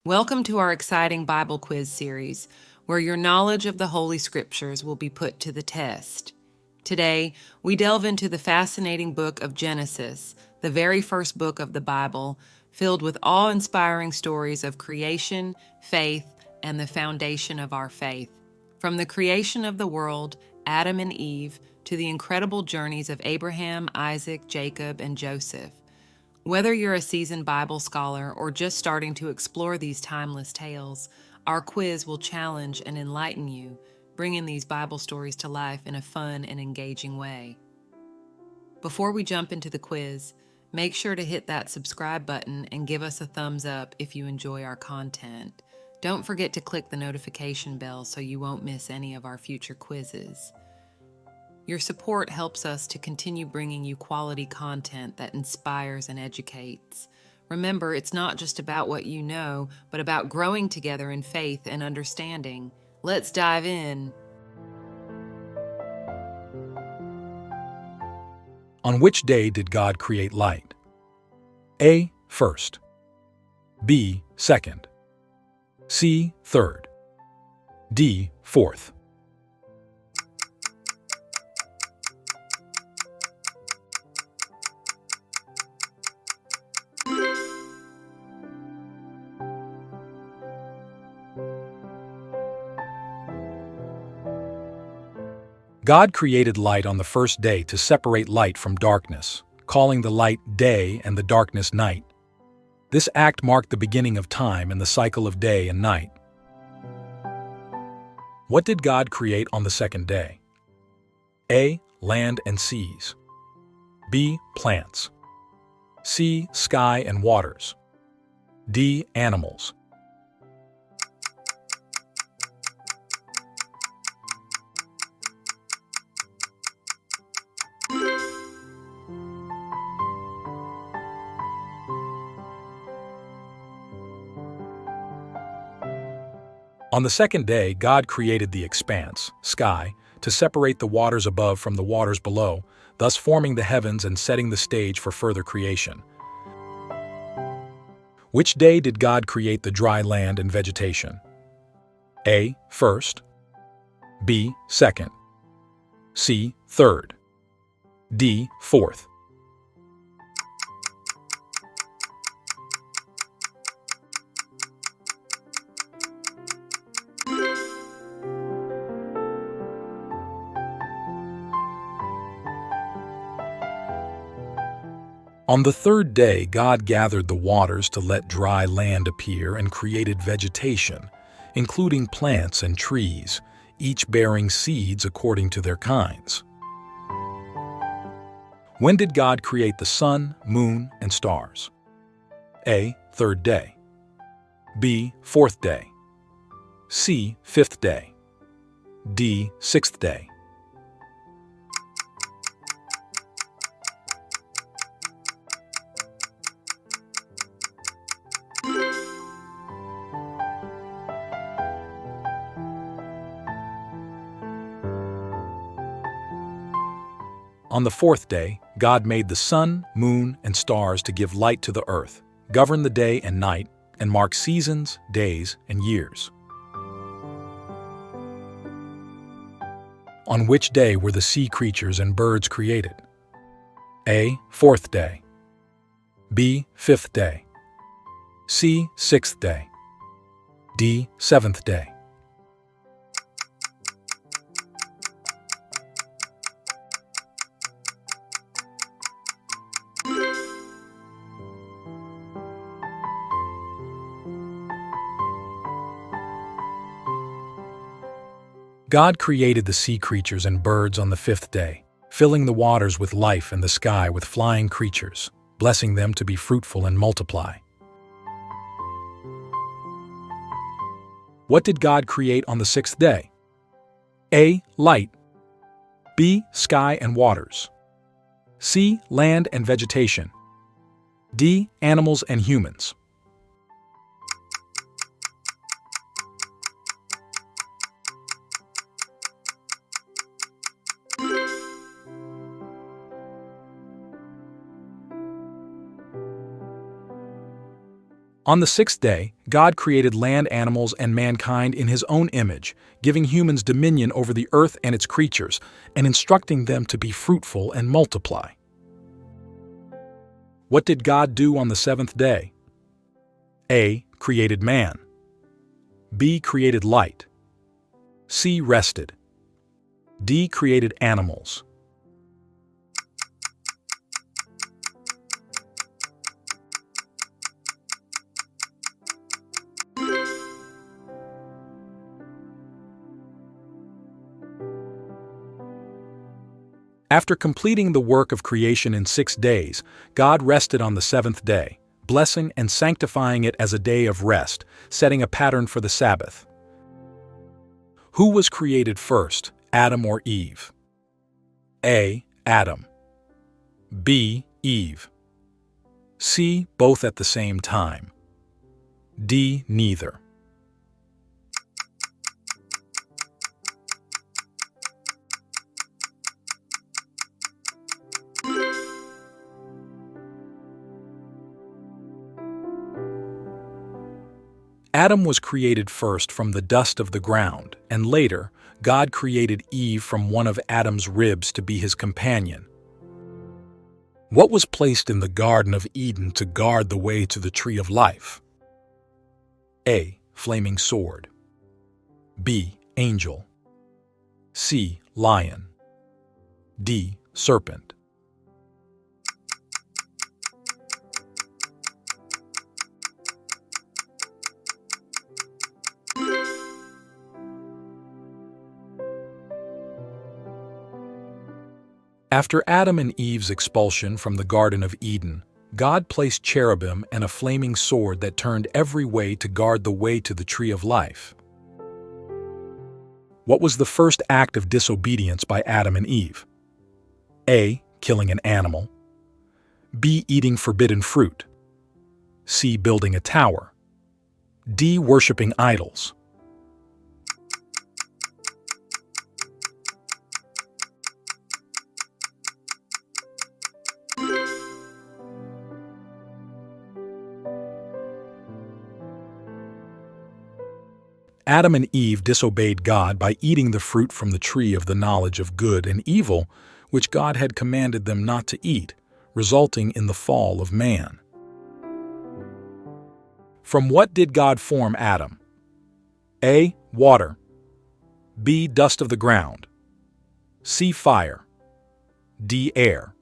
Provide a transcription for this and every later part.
Welcome to our exciting Bible quiz series, where your knowledge of the Holy Scriptures will be put to the test. Today, we delve into the fascinating book of Genesis, the very first book of the Bible, filled with awe-inspiring stories of creation, faith, and the foundation of our faith. From the creation of the world, Adam and Eve, to the incredible journeys of Abraham, Isaac, Jacob, and Joseph. Whether you're a seasoned Bible scholar or just starting to explore these timeless tales, our quiz will challenge and enlighten you, bringing these Bible stories to life in a fun and engaging way. Before we jump into the quiz, make sure to hit that subscribe button and give us a thumbs up if you enjoy our content. Don't forget to click the notification bell so you won't miss any of our future quizzes. Your support helps us to continue bringing you quality content that inspires and educates. Remember, it's not just about what you know, but about growing together in faith and understanding. Let's dive in. On which day did God create light? A. First. B. Second. C. Third. D. Fourth. God created light on the first day to separate light from darkness, calling the light day and the darkness night. This act marked the beginning of time and the cycle of day and night. What did God create on the second day? A. Land and seas. B. Plants. C. Sky and waters. D. Animals. On the second day, God created the expanse, sky, to separate the waters above from the waters below, thus forming the heavens and setting the stage for further creation. Which day did God create the dry land and vegetation? A. First. B. Second. C. Third. D. Fourth. On the third day, God gathered the waters to let dry land appear and created vegetation, including plants and trees, each bearing seeds according to their kinds. When did God create the sun, moon, and stars? A. Third day. B. Fourth day. C. Fifth day. D. Sixth day. On the fourth day, God made the sun, moon, and stars to give light to the earth, govern the day and night, and mark seasons, days, and years. On which day were the sea creatures and birds created? A. Fourth day. B. Fifth day. C. Sixth day. D. Seventh day. God created the sea creatures and birds on the fifth day, filling the waters with life and the sky with flying creatures, blessing them to be fruitful and multiply. What did God create on the sixth day? A. Light. B. Sky and waters. C. Land and vegetation. D. Animals and humans. On the sixth day, God created land animals and mankind in His own image, giving humans dominion over the earth and its creatures, and instructing them to be fruitful and multiply. What did God do on the seventh day? A. Created man. B. Created light. C. Rested. D. Created animals. After completing the work of creation in 6 days, God rested on the seventh day, blessing and sanctifying it as a day of rest, setting a pattern for the Sabbath. Who was created first, Adam or Eve? A. Adam. B. Eve. C. Both at the same time. D. Neither. Adam was created first from the dust of the ground, and later, God created Eve from one of Adam's ribs to be his companion. What was placed in the Garden of Eden to guard the way to the tree of life? A. Flaming sword. B. Angel. C. Lion. D. Serpent. After Adam and Eve's expulsion from the Garden of Eden, God placed cherubim and a flaming sword that turned every way to guard the way to the tree of life. What was the first act of disobedience by Adam and Eve? A. Killing an animal. B. Eating forbidden fruit. C. Building a tower. D. Worshipping idols. Adam and Eve disobeyed God by eating the fruit from the tree of the knowledge of good and evil, which God had commanded them not to eat, resulting in the fall of man. From what did God form Adam? A. Water. B. Dust of the ground. C. Fire. D. Air.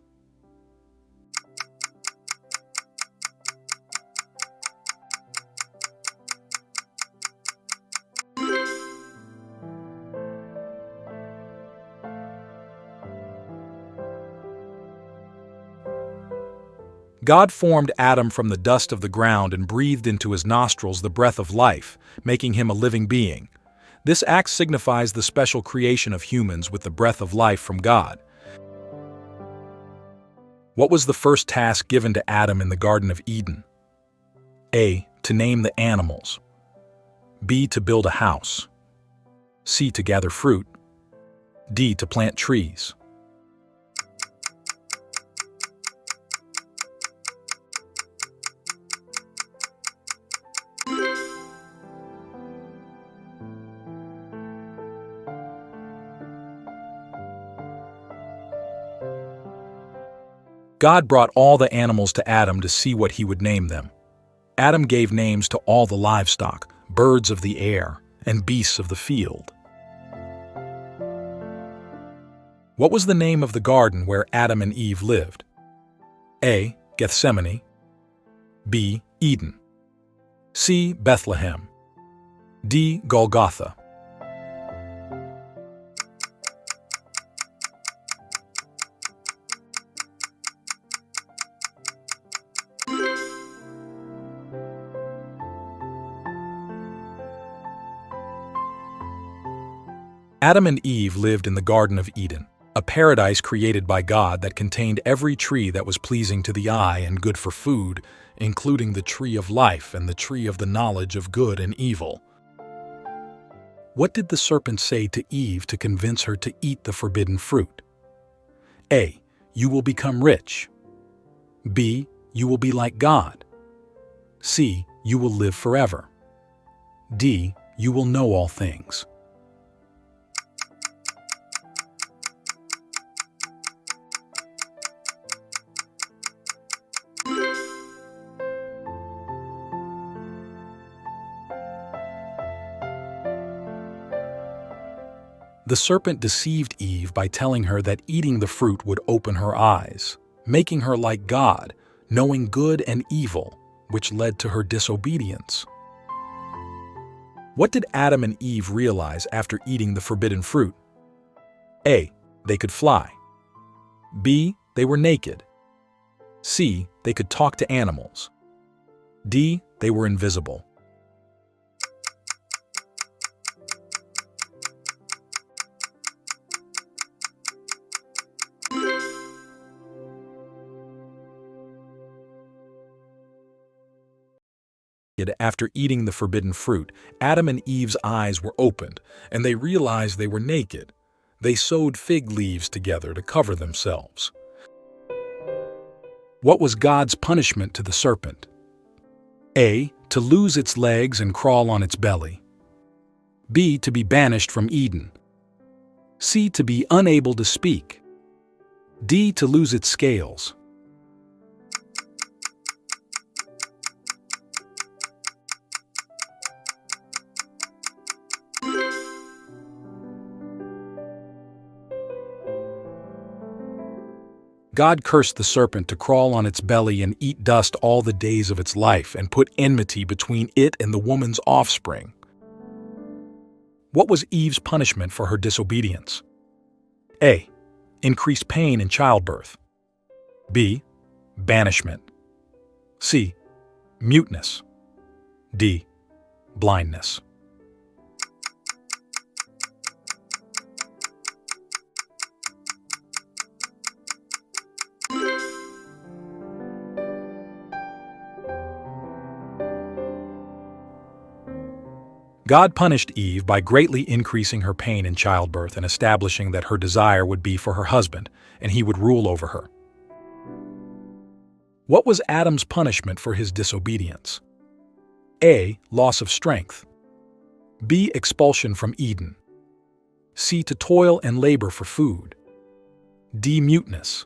God formed Adam from the dust of the ground and breathed into his nostrils the breath of life, making him a living being. This act signifies the special creation of humans with the breath of life from God. What was the first task given to Adam in the Garden of Eden? A. To name the animals. B. To build a house. C. To gather fruit. D. To plant trees. God brought all the animals to Adam to see what he would name them. Adam gave names to all the livestock, birds of the air, and beasts of the field. What was the name of the garden where Adam and Eve lived? A. Gethsemane. B. Eden. C. Bethlehem. D. Golgotha. Adam and Eve lived in the Garden of Eden, a paradise created by God that contained every tree that was pleasing to the eye and good for food, including the tree of life and the tree of the knowledge of good and evil. What did the serpent say to Eve to convince her to eat the forbidden fruit? A. You will become rich. B. You will be like God. C. You will live forever. D. You will know all things. The serpent deceived Eve by telling her that eating the fruit would open her eyes, making her like God, knowing good and evil, which led to her disobedience. What did Adam and Eve realize after eating the forbidden fruit? A. They could fly. B. They were naked. C. They could talk to animals. D. They were invisible. After eating the forbidden fruit, Adam and Eve's eyes were opened, and they realized they were naked. They sewed fig leaves together to cover themselves. What was God's punishment to the serpent? A. To lose its legs and crawl on its belly. B. To be banished from Eden. C. To be unable to speak. D. To lose its scales. God cursed the serpent to crawl on its belly and eat dust all the days of its life and put enmity between it and the woman's offspring. What was Eve's punishment for her disobedience? A. Increased pain in childbirth. B. Banishment. C. Muteness. D. Blindness. God punished Eve by greatly increasing her pain in childbirth and establishing that her desire would be for her husband, and he would rule over her. What was Adam's punishment for his disobedience? A. Loss of strength. B. Expulsion from Eden. C. To toil and labor for food. D. Muteness.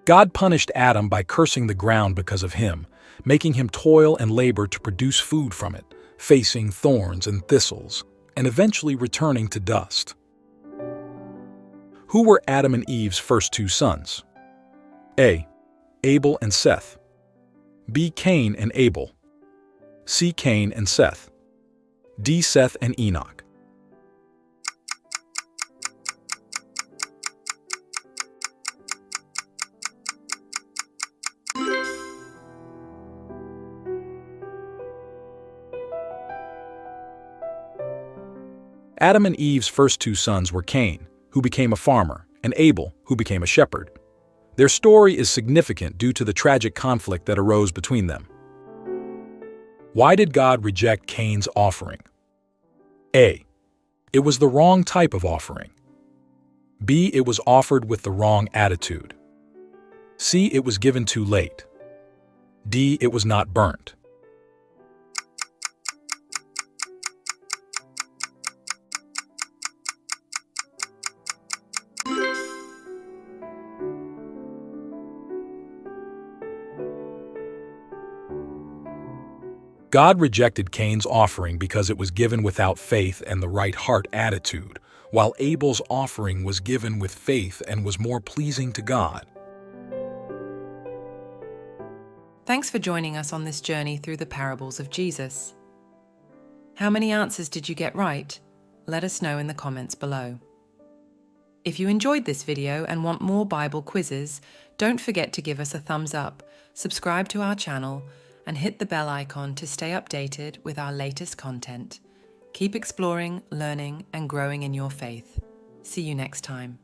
God punished Adam by cursing the ground because of him, making him toil and labor to produce food from it, facing thorns and thistles, and eventually returning to dust. Who were Adam and Eve's first two sons? A. Abel and Seth. B. Cain and Abel. C. Cain and Seth. D. Seth and Enoch. Adam and Eve's first two sons were Cain, who became a farmer, and Abel, who became a shepherd. Their story is significant due to the tragic conflict that arose between them. Why did God reject Cain's offering? A. It was the wrong type of offering. B. It was offered with the wrong attitude. C. It was given too late. D. It was not burnt. God rejected Cain's offering because it was given without faith and the right heart attitude, while Abel's offering was given with faith and was more pleasing to God. Thanks for joining us on this journey through the parables of Jesus. How many answers did you get right? Let us know in the comments below. If you enjoyed this video and want more Bible quizzes, don't forget to give us a thumbs up, subscribe to our channel, and hit the bell icon to stay updated with our latest content. Keep exploring, learning, and growing in your faith. See you next time.